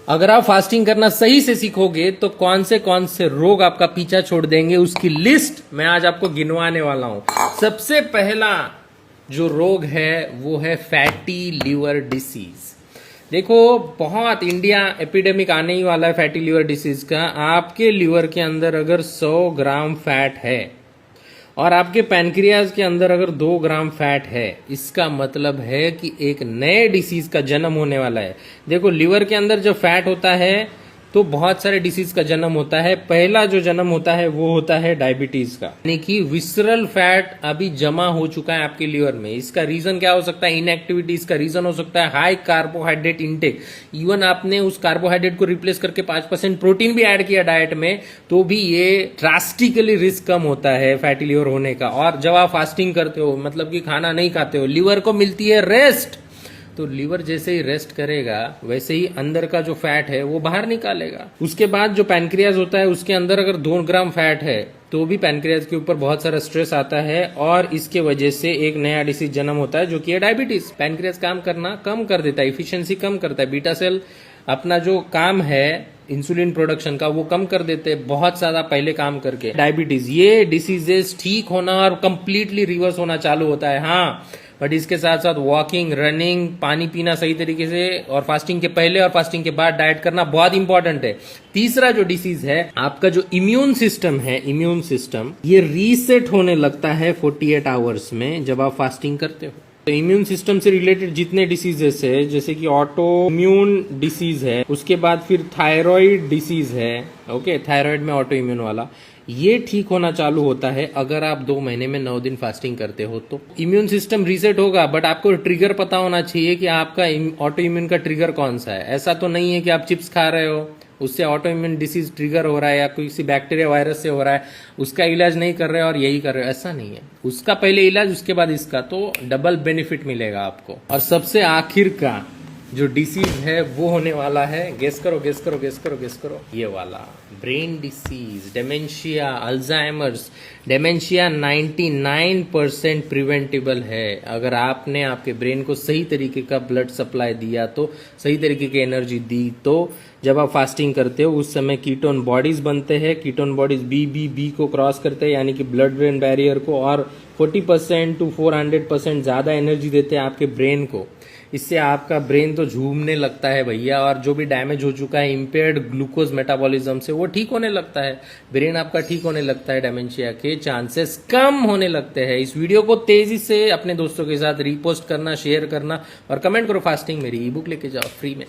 अगर आप फास्टिंग करना सही से सीखोगे तो कौन से रोग आपका पीछा छोड़ देंगे उसकी लिस्ट मैं आज आपको गिनवाने वाला हूं। सबसे पहला जो रोग है वो है फैटी लीवर डिसीज। देखो, बहुत इंडिया एपिडेमिक आने ही वाला है फैटी लीवर डिसीज का। आपके लीवर के अंदर अगर 100 ग्राम फैट है और आपके पैनक्रियाज के अंदर अगर 2 ग्राम फैट है, इसका मतलब है कि एक नए डिसीज का जन्म होने वाला है। देखो, लीवर के अंदर जब फैट होता है तो बहुत सारे डिसीज का जन्म होता है। पहला जो जन्म होता है वो होता है डायबिटीज का, यानी कि विसरल फैट अभी जमा हो चुका है आपके लीवर में। इसका रीजन क्या हो सकता है? इनएक्टिविटी। इसका रीजन हो सकता है हाई कार्बोहाइड्रेट इंटेक। इवन आपने उस कार्बोहाइड्रेट को रिप्लेस करके 5% प्रोटीन भी ऐड किया डाइट में, तो भी ये ड्रास्टिकली रिस्क कम होता है फैटी लीवर होने का। और जब आप फास्टिंग करते हो, मतलब कि खाना नहीं खाते हो, लीवर को मिलती है रेस्ट, तो लीवर जैसे ही रेस्ट करेगा वैसे ही अंदर का जो फैट है वो बाहर निकालेगा। उसके बाद जो पैनक्रियाज होता है उसके अंदर अगर 2 ग्राम फैट है तो भी पैनक्रियाज के ऊपर बहुत सारा स्ट्रेस आता है और इसके वजह से एक नया डिसीज जन्म होता है जो कि है डायबिटीज। पैनक्रियाज काम करना कम कर देता है, इफिशियंसी कम करता है। बीटा सेल अपना जो काम है इंसुलिन प्रोडक्शन का वो कम कर देते हैं बहुत ज्यादा पहले काम करके। डायबिटीज, ये डिसीजेस ठीक होना और कंप्लीटली रिवर्स होना चालू होता है। हाँ, बट इसके साथ साथ वॉकिंग, रनिंग, पानी पीना सही तरीके से और फास्टिंग के पहले और फास्टिंग के बाद डाइट करना बहुत इंपॉर्टेंट है। तीसरा जो डिसीज है, आपका जो इम्यून सिस्टम है, इम्यून सिस्टम ये रीसेट होने लगता है 48 आवर्स में जब आप फास्टिंग करते हो। तो इम्यून सिस्टम से रिलेटेड जितने डिसीजेस है, जैसे कि ऑटो इम्यून डिसीज है, उसके बाद फिर थायराइड डिसीज है, ओके, थायराइड में ऑटो इम्यून वाला, ये ठीक होना चालू होता है अगर आप 2 महीने में 9 दिन फास्टिंग करते हो। तो इम्यून सिस्टम रीसेट होगा, बट आपको ट्रिगर पता होना चाहिए कि आपका ऑटो इम्यून का ट्रिगर कौन सा है। ऐसा तो नहीं है कि आप चिप्स खा रहे हो उससे ऑटो इम्यून डिसीज ट्रिगर हो रहा है या किसी बैक्टीरिया वायरस से हो रहा है, उसका इलाज नहीं कर रहे हो और यही कर रहे हो, ऐसा नहीं है। उसका पहले इलाज, उसके बाद इसका, तो डबल बेनिफिट मिलेगा आपको। और सबसे आखिर का जो डिसीज है वो होने वाला है, गेस करो गेस करो गेस करो गेस करो, ये वाला brain disease, dementia, Alzheimer's. Dementia 99% preventable है अगर आपने आपके ब्रेन को सही तरीके का ब्लड सप्लाई दिया, तो सही तरीके की एनर्जी दी। तो जब आप फास्टिंग करते हो उस समय कीटोन बॉडीज बनते हैं, कीटोन बॉडीज बी को क्रॉस करते हैं, यानी कि ब्लड ब्रेन बैरियर को, और 40% to 400% ज्यादा एनर्जी देते हैं आपके ब्रेन को। इससे आपका ब्रेन तो झूमने लगता है भैया, और जो भी डैमेज हो चुका है इम्पेयर्ड ग्लूकोज मेटाबॉलिज्म से, वो ठीक होने लगता है। ब्रेन आपका ठीक होने लगता है, डेमेंशिया के चांसेस कम होने लगते हैं। इस वीडियो को तेजी से अपने दोस्तों के साथ रीपोस्ट करना, शेयर करना और कमेंट करो फास्टिंग मेरी ई बुक लेके जाओ फ्री में।